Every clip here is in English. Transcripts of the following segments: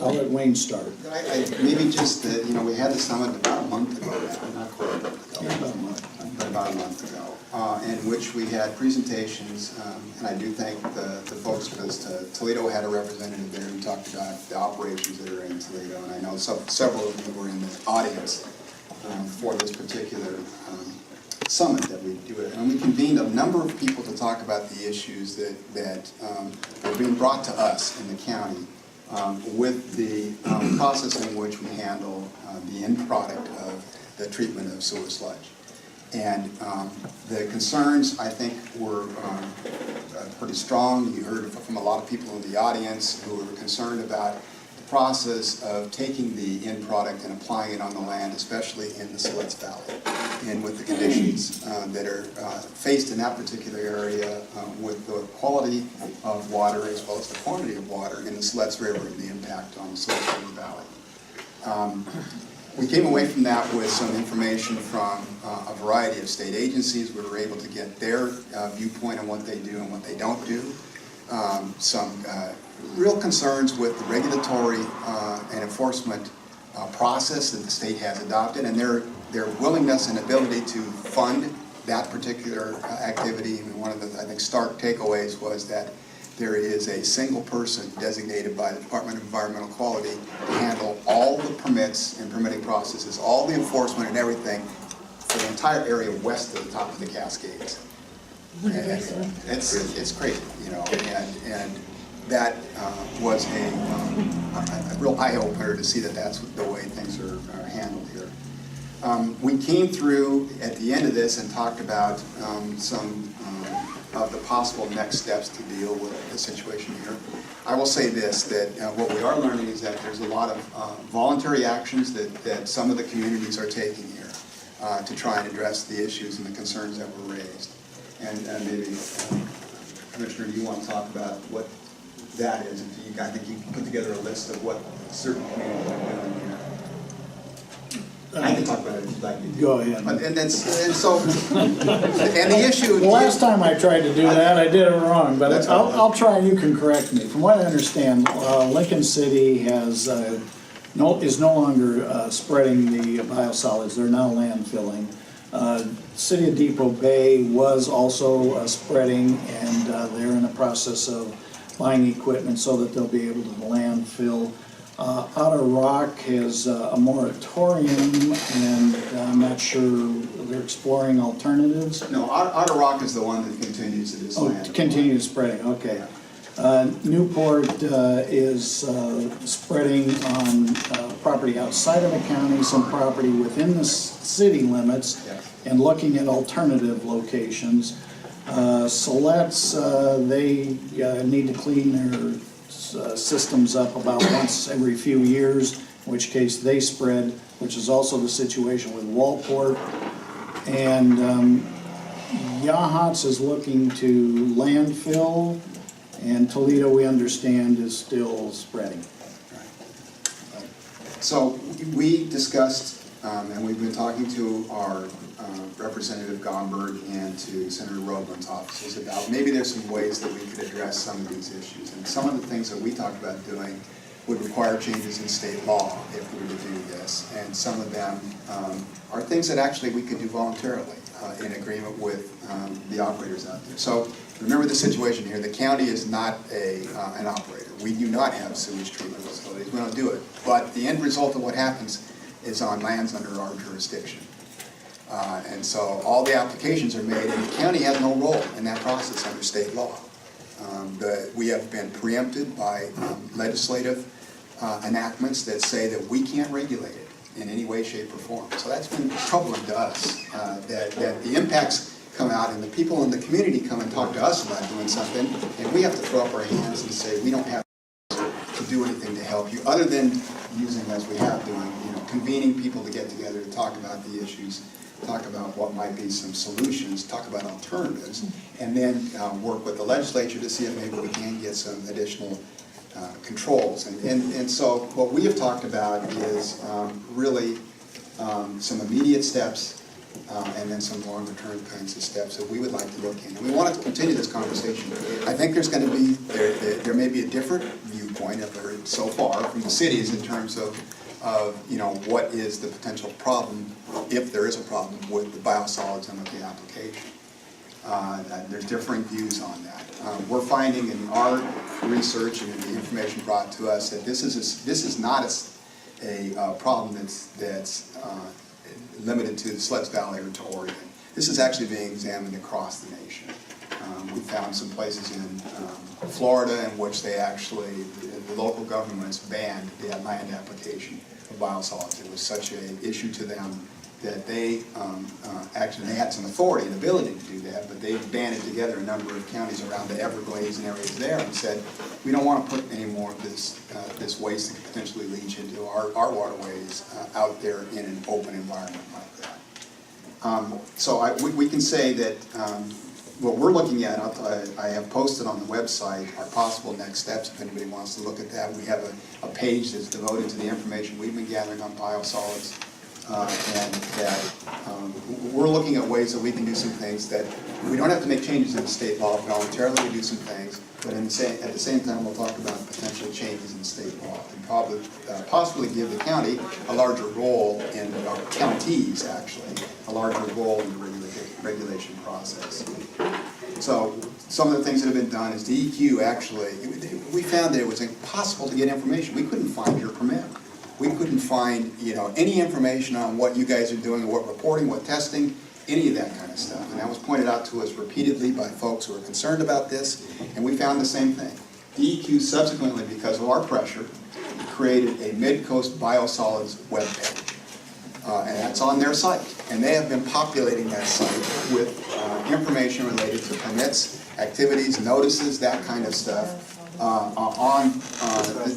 I'll let Wayne start. Maybe just, you know, we had the summit about a month ago now, not quite a month ago. Yeah, about a month. But about a month ago, in which we had presentations, and I do thank the folks, because Toledo had a representative there who talked about the operations that are in Toledo, and I know several of you were in the audience for this particular summit that we do it. And we convened a number of people to talk about the issues that are being brought to us in the county with the process in which we handle the end product of the treatment of sewer sludge. And the concerns, I think, were pretty strong. You heard from a lot of people in the audience who were concerned about the process of taking the end product and applying it on the land, especially in the Siletz Valley, and with the conditions that are faced in that particular area with the quality of water as well as the quantity of water in the Siletz River and the impact on the Siletz River Valley. We came away from that with some information from a variety of state agencies. We were able to get their viewpoint on what they do and what they don't do. Some real concerns with the regulatory and enforcement process that the state has adopted, and their willingness and ability to fund that particular activity. And one of the, I think, stark takeaways was that there is a single person designated by the Department of Environmental Quality to handle all the permits and permitting processes, all the enforcement and everything for the entire area west of the top of the Cascades. And it's crazy, you know, and that was a real eye-opener to see that that's the way things are handled here. We came through at the end of this and talked about some of the possible next steps to deal with the situation here. I will say this, that what we are learning is that there's a lot of voluntary actions that some of the communities are taking here to try and address the issues and the concerns that were raised. And maybe, Commissioner, you want to talk about what that is? I think you can put together a list of what certain communities are doing here. I can talk about it if you'd like me to. Go ahead. And the issue. The last time I tried to do that, I did it wrong, but I'll try and you can correct me. From what I understand, Lincoln City is no longer spreading the biosolids. They're now landfilling. City of Depot Bay was also spreading, and they're in the process of buying equipment so that they'll be able to landfill. Otter Rock has a moratorium, and I'm not sure they're exploring alternatives. No, Otter Rock is the one that continues to this land. Continues spreading, okay. Newport is spreading on property outside of the county, some property within the city limits, Yes. and looking at alternative locations. Siletz, they need to clean their systems up about once every few years, in which case they spread, which is also the situation with Walport. And Yahats is looking to landfill, and Toledo, we understand, is still spreading. So we discussed, and we've been talking to our Representative Gomberg and to Senator Roeblin's offices about maybe there's some ways that we could address some of these issues. And some of the things that we talked about doing would require changes in state law if we were to do this. And some of them are things that actually we could do voluntarily in agreement with the operators out there. So remember the situation here. The county is not an operator. We do not have sewage treatment facilities. We don't do it. But the end result of what happens is on lands under our jurisdiction. And so all the applications are made, and the county has no role in that process under state law. We have been preempted by legislative enactments that say that we can't regulate it in any way, shape, or form. So that's been troubling to us, that the impacts come out and the people in the community come and talk to us about doing something, and we have to throw up our hands and say we don't have to do anything to help you, other than using, as we have doing, convening people to get together to talk about the issues, talk about what might be some solutions, talk about alternatives, and then work with the legislature to see if maybe we can get some additional controls. And so what we have talked about is really some immediate steps and then some longer term kinds of steps that we would like to look in. And we want to continue this conversation. I think there's going to be, there may be a different viewpoint viewpoint, I've heard so far from the cities in terms of what is the potential problem, if there is a problem, with the biosolids and with the application. There's differing views on that. We're finding in our research and in the information brought to us that this is not a problem that's limited to the Siletz Valley or to Oregon. This is actually being examined across the nation. We found some places in Florida in which they actually, the local governments banned the land application of biosolids. It was such an issue to them that they actually, they had some authority and ability to do that, but they banded together a number of counties around the Everglades and areas there and said, we don't want to put any more of this waste that could potentially leach into our waterways out there in an open environment like that. So we can say that what we're looking at, I have posted on the website our possible next steps if anybody wants to look at that. We have a page that's devoted to the information we've been gathering on biosolids. And that we're looking at ways that we can do some things that we don't have to make changes in the state law. Voluntarily we do some things, but at the same time we'll talk about potential changes in state law and probably possibly give the county a larger role in, or counties actually, a larger role in the regulation process. So some of the things that have been done is DEQ actually, we found that it was impossible to get information. We couldn't find your permit. We couldn't find, any information on what you guys are doing, what reporting, what testing, any of that kind of stuff. And that was pointed out to us repeatedly by folks who are concerned about this, and we found the same thing. DEQ subsequently, because of our pressure, created a Mid-Coast Biosolids webpage. And that's on their site. And they have been populating that site with information related to permits, activities, notices, that kind of stuff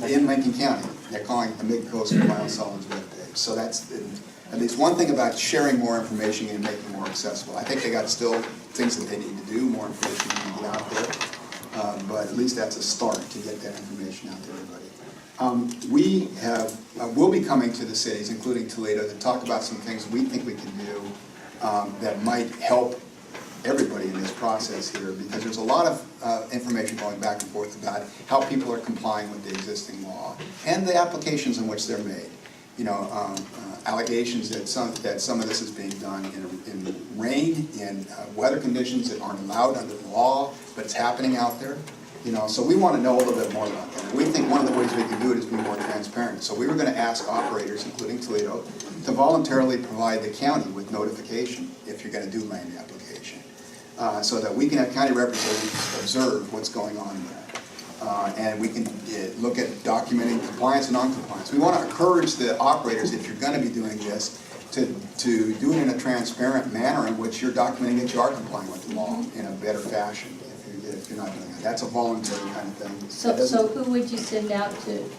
in Lincoln County. They're calling it the Mid-Coast Biosolids webpage. So that's at least one thing about sharing more information and making it more accessible. I think they got still things that they need to do, more information to get out there. But at least that's a start to get that information out to everybody. We'll be coming to the cities, including Toledo, to talk about some things we think we can do that might help everybody in this process here, because there's a lot of information going back and forth about how people are complying with the existing law and the applications in which they're made. Allegations that some of this is being done in rain, in weather conditions that aren't allowed under the law, but it's happening out there. So we want to know a little bit more about that. And we think one of the ways we can do it is be more transparent. So we were going to ask operators, including Toledo, to voluntarily provide the county with notification if you're going to do land application, so that we can have county representatives observe what's going on there. And we can look at documenting compliance and non-compliance. We want to encourage the operators, if you're going to be doing this, to do it in a transparent manner in which you're documenting that you are complying with the law in a better fashion. If you're not doing that, that's a voluntary kind of thing. So who would you send out to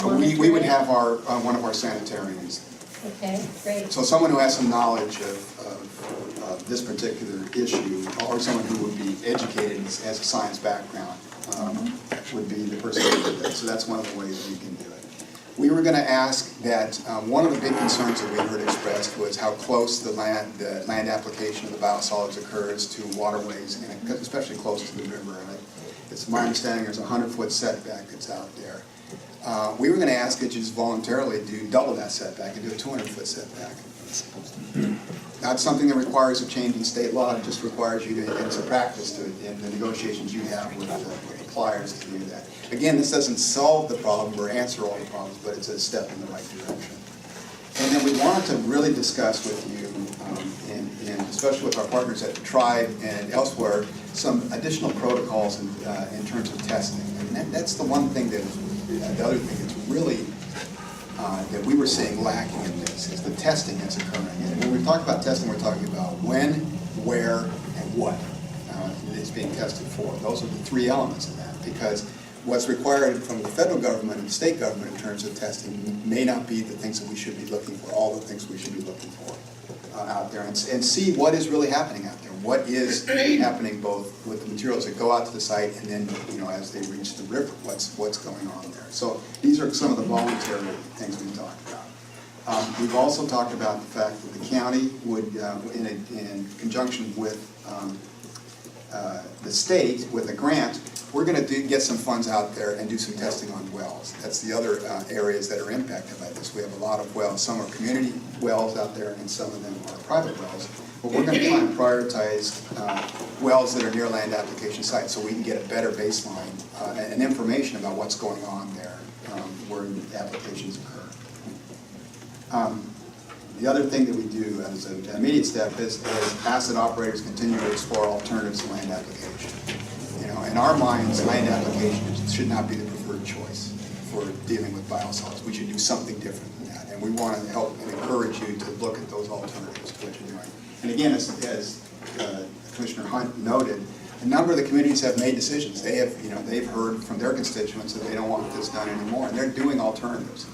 we would have one of our sanitarians. Okay, great. So someone who has some knowledge of this particular issue, or someone who would be educated, has a science background, would be the person who did that. So that's one of the ways we can do it. We were going to ask that one of the big concerns that we heard expressed was how close the land application of the biosolids occurs to waterways, and especially close to the river. And it's my understanding there's a 100-foot setback that's out there. We were going to ask that you just voluntarily do double that setback and do a 200-foot setback. Not something that requires a change in state law. It just requires you to, it's a practice to, in the negotiations you have with the suppliers to do that. Again, this doesn't solve the problem or answer all the problems, but it's a step in the right direction. And then we wanted to really discuss with you, and especially with our partners at the tribe and elsewhere, some additional protocols in terms of testing. And that's the one thing that is, the other thing that's really, that we were seeing lacking in this, is the testing that's occurring. And when we talk about testing, we're talking about when, where, and what it's being tested for. Those are the three elements of that, because what's required from the federal government and the state government in terms of testing may not be the things that we should be looking for, all the things we should be looking for out there, and see what is really happening out there. What is happening both with the materials that go out to the site and then, as they reach the river, what's going on there. So these are some of the voluntary things we talked about. We've also talked about the fact that the county would, in conjunction with the state, with a grant, we're gonna get some funds out there and do some testing on wells. That's the other areas that are impacted by this. We have a lot of wells. Some are community wells out there, and some of them are private wells. But we're gonna try and prioritize wells that are near land application sites so we can get a better baseline and information about what's going on there where applications occur. The other thing that we do as an immediate step is asset operators continue to explore alternatives to land application. You know, in our minds, land application should not be the preferred choice for dealing with biosolids. We should do something different than that, and we want to help and encourage you to look at those alternatives to what you're doing. And again, as Commissioner Hunt noted, a number of the communities have made decisions. They have, you know, they've heard from their constituents that they don't want this done anymore, and they're doing alternatives.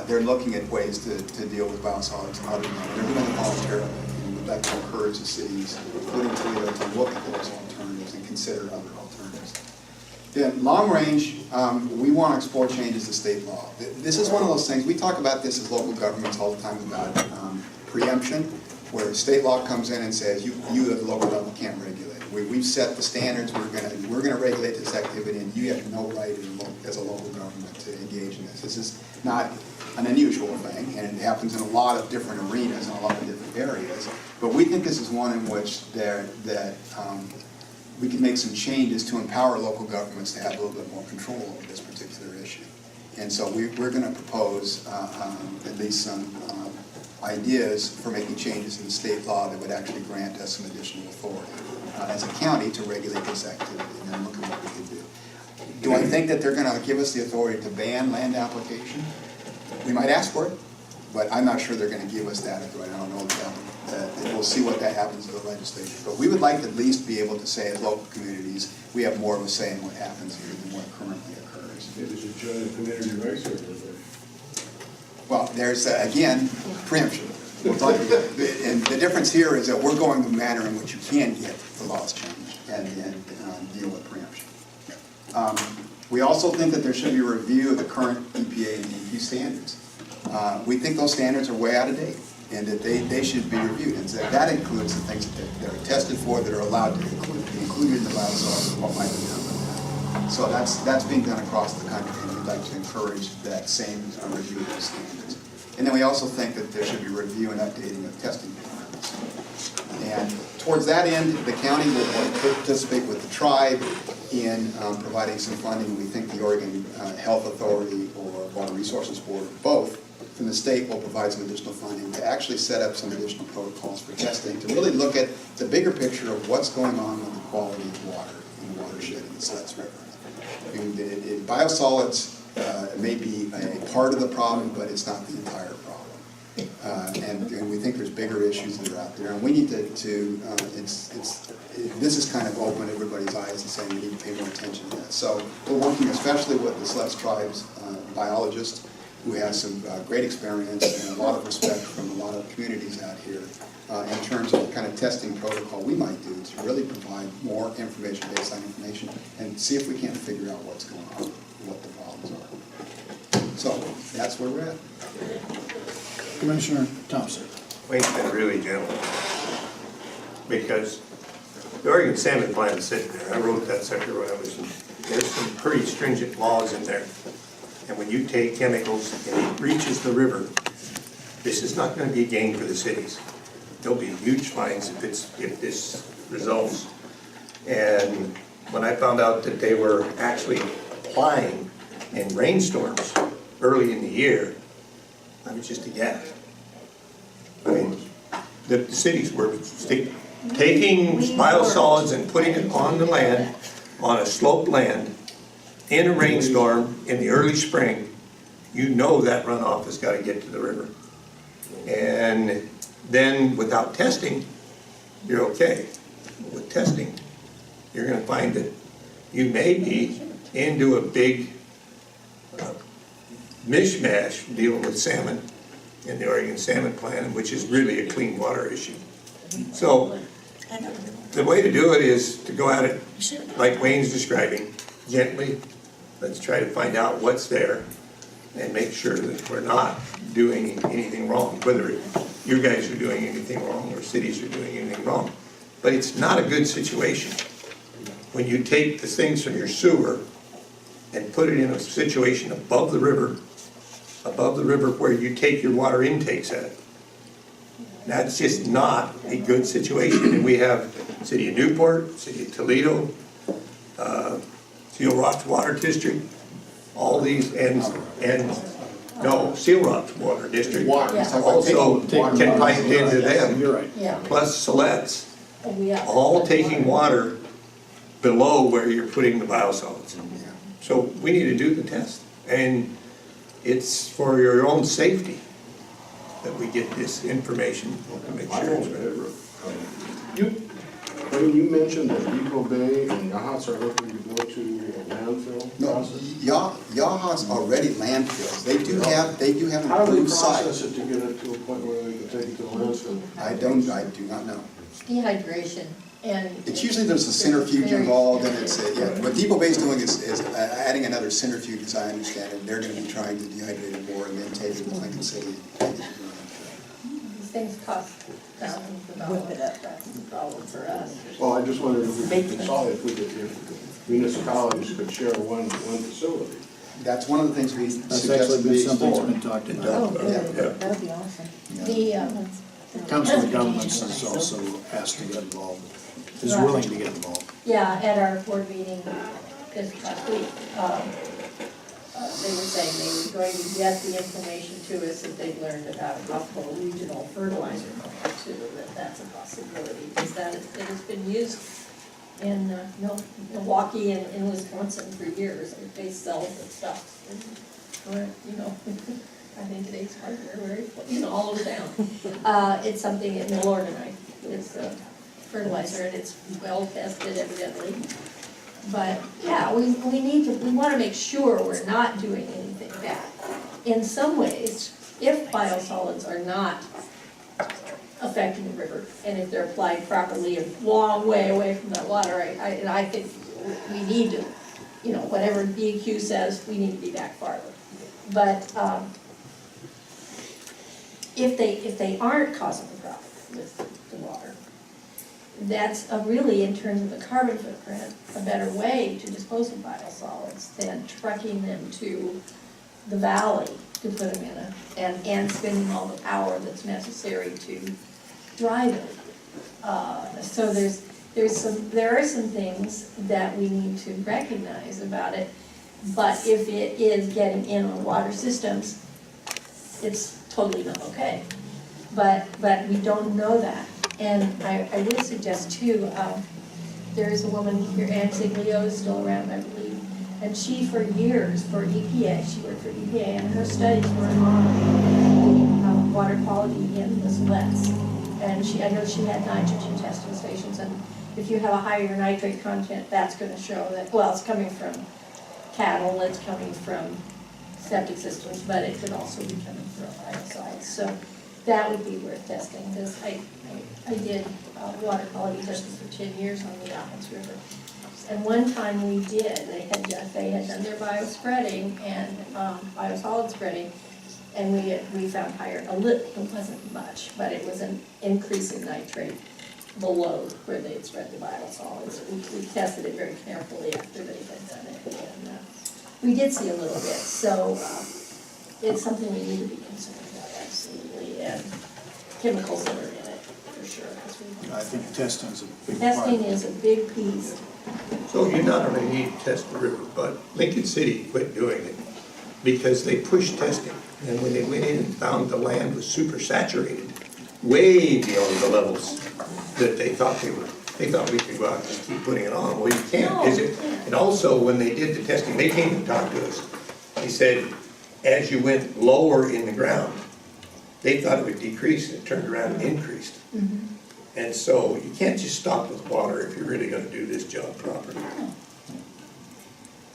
They're looking at ways to deal with biosolids other than that. They're doing it voluntarily, and we'd like to encourage the cities, including Toledo, to look at those alternatives and consider other alternatives. Then, long range, we want to explore changes to state law. This is one of those things, we talk about this as local governments all the time about preemption, where state law comes in and says, you at the local level can't regulate. We've set the standards, we're gonna regulate this activity, and you have no right as a local government to engage in this. This is not an unusual thing, and it happens in a lot of different arenas and a lot of different areas. But we think this is one in which we can make some changes to empower local governments to have a little bit more control over this particular issue. And so we're going to propose at least some ideas for making changes in the state law that would actually grant us some additional authority as a county to regulate this activity, and then look at what we can do. Do I think that they're going to give us the authority to ban land application? We might ask for it, but I'm not sure they're going to give us that authority. I don't know that. We'll see what that happens in the legislature. But we would like to at least be able to say as local communities, we have more of a say in what happens here than what currently occurs. Maybe we should join the community rights organization. Well, there's, again, preemption. We'll talk about it. And the difference here is that we're going the manner in which you can get the laws changed and deal with preemption. We also think that there should be a review of the current EPA and DEQ standards. We think those standards are way out of date, and that they should be reviewed. And so that includes the things that are tested for, that are allowed to be included in the biosolids, and what might be done with that. So that's being done across the country, and we'd like to encourage that same review of those standards. And then we also think that there should be review and updating of testing requirements. And towards that end, the county will participate with the tribe in providing some funding. We think the Oregon Health Authority or Water Resources Board, both from the state, will provide some additional funding to actually set up some additional protocols for testing, to really look at the bigger picture of what's going on with the quality of water in the watershed in the Siletz River. Biosolids may be a part of the problem, but it's not the entire problem. And we think there's bigger issues that are out there, and we need this is kind of opened everybody's eyes and saying we need to pay more attention to that. So we're working especially with the Siletz tribe's biologist, who has some great experience and a lot of respect from a lot of communities out here in terms of the kind of testing protocol we might do to really provide more information, baseline information, and see if we can't figure out what's going on, what the problems are. So that's where we're at. Commissioner Thompson. Wayne's been really gentle, because the Oregon Salmon Plan is sitting there. I wrote that sucker when I was in. There's some pretty stringent laws in there. And when you take chemicals and it reaches the river, this is not going to be a gain for the cities. There'll be huge fines if this results. And when I found out that they were actually applying in rainstorms early in the year, I was just aghast. I mean, the cities were taking biosolids and putting it on the land, on a sloped land, in a rainstorm in the early spring. You know that runoff has got to get to the river. And then without testing, you're okay. With testing, you're going to find that you may be into a big mishmash dealing with salmon in the Oregon Salmon Plan, which is really a clean water issue. So the way to do it is to go at it like Wayne's describing, gently. Let's try to find out what's there and make sure that we're not doing anything wrong, whether you guys are doing anything wrong or cities are doing anything wrong. But it's not a good situation. when you take the things from your sewer and put it in a situation above the river where you take your water intakes at, that's just not a good situation. And we have City of Newport, City of Toledo, Seal Rock's Water District, all these, Seal Rock's Water District Water. Yeah. also can pipe into them, You're right. Yeah, plus Siletz, yeah. all taking water below where you're putting the biosolids. So we need to do the test, and it's for your own safety that we get this information to make sure it's right. You mentioned that Depot Bay and Yahats are looking to go to a landfill No, process. Yaha's already landfills. They do have an How do they approved site. process it to get it to a point where they can take it to the landfill? I do not know. Dehydration and. It's usually there's a centrifuge involved, and it's, what Depot Bay's doing is adding another centrifuge, as I understand it. They're gonna be trying to dehydrate it more and then take it to Lincoln City. These things cost thousands of dollars, that's the problem for us. Well, I just wondered if we could solve, if municipalities could share one facility. That's one of the things we That's suggested actually we been something that's explore. been talked Oh, about. good, Yeah. that'd be awesome. The, Council of Governments is also asked to get involved, is willing to get involved. yeah, at our board meeting this past week, they were saying they were going to get the information to us that they've learned about a possible regional fertilizer plant too, that's a possibility, because it has been used in Milwaukee and in Wisconsin for years. They sell the stuff, or, I think today's hardware, all over town. It's something in Milordonite, it's a fertilizer, and it's well tested evidently. But, yeah, we want to make sure we're not doing anything bad. In some ways, if biosolids are not affecting the river, and if they're applied properly a long way away from that water, I think we need to, whatever BQ says, we need to be back farther. But if they aren't causing a problem with the water, that's really, in terms of the carbon footprint, a better way to dispose of biosolids than trucking them to the valley to put them in and spending all the power that's necessary to dry them. So there are some things that we need to recognize about it, but if it is getting in on water systems, it's totally not okay. But we don't know that. And I would suggest too, there is a woman here, Ann Siglio, is still around, I believe, and she for years, for EPA, she worked for EPA, and her studies were on water quality in the Siletz. And I know she had nitrogen testing stations, and if you have a higher nitrate content, that's gonna show that, well, it's coming from cattle, it's coming from septic systems, but it could also be coming from biocides. So that would be worth testing, because I did water quality testing for 10 years on the Siletz River. And one time we did, they had done their biospreading and biosolid spreading, and we found higher, it wasn't much, but it was an increase in nitrate below where they had spread the biosolids. We tested it very carefully after they had done it, and we did see a little bit. So it's something we need to be concerned about, absolutely, and chemicals that are in it, for sure. 'Cause I think testing's a big part. testing is a big piece. So you not only need to test the river, but Lincoln City quit doing it because they pushed testing. And when they went in and found the land was super saturated, way beyond the levels that they thought we could go out and just keep putting it on. Well, you can't, is it? And also, when they did the testing, they came and talked to us. They said, as you went lower in the ground, they thought it would decrease, and it turned around and increased. And so you can't just stop with water if you're really gonna do this job properly.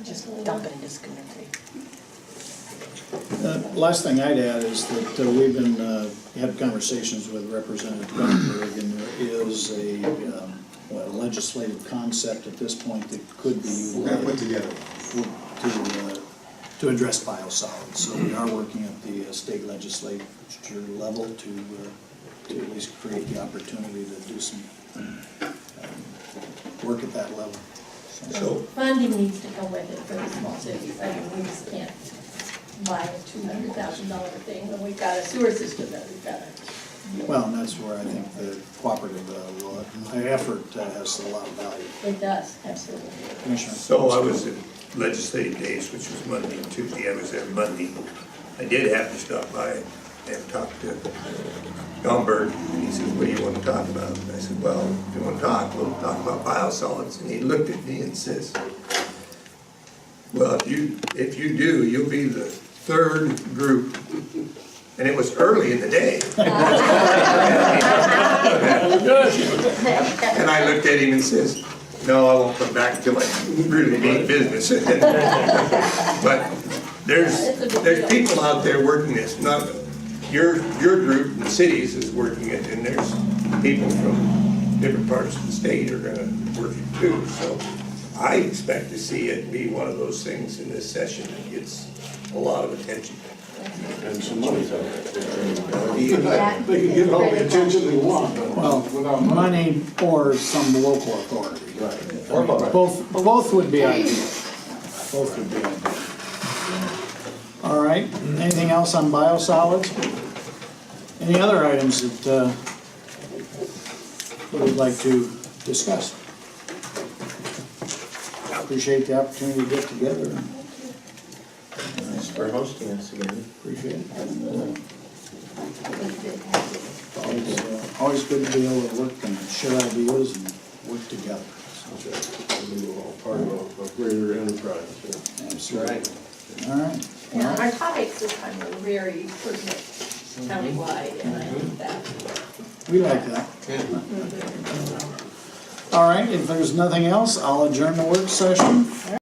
Just dump it and disconnect it. Last thing I'd add is that we've been, had conversations with Representative Gunberg, and there is a legislative concept at this point that could be We're gonna put together. to address biosolids. So we are working at the state legislature level to at least create the opportunity to do some work at that level. So, Funding needs to come with it for the small cities. I mean, we just can't buy a $200,000 thing when we've got a sewer system that we've got to. Well, and that's where I think the cooperative effort has a lot of value. It does, absolutely. Commissioner? so I was at legislative days, which was Monday and Tuesday, I was there Monday. I did have to stop by and talk to Don Bird, and he says, what do you want to talk about? And I said, well, if you want to talk, we'll talk about biosolids. And he looked at me and says, well, if you do, you'll be the third group. And it was early in the day. And I looked at him and says, no, I won't come back until I really mean business. But there's people out there working this, not your group in the cities is working it, and there's people from different parts of the state are gonna work it too. So I expect to see it be one of those things in this session that gets a lot of attention. And some money's out there. They can get all the attention they want, but Well, without money. money or some local authority. Right. Or both. Both would be ideal. Both would be ideal. All right, anything else on biosolids? Any other items that we would like to discuss? Appreciate the opportunity to get together. Thanks for hosting us again. Appreciate it. Always good to be able to work and share ideas and work together. That's right. We're all part of a greater enterprise. Yeah. Absolutely. All right. Yeah, our topics this time were very pertinent countywide, and I think that. We like that. All right, if there's nothing else, I'll adjourn the work session.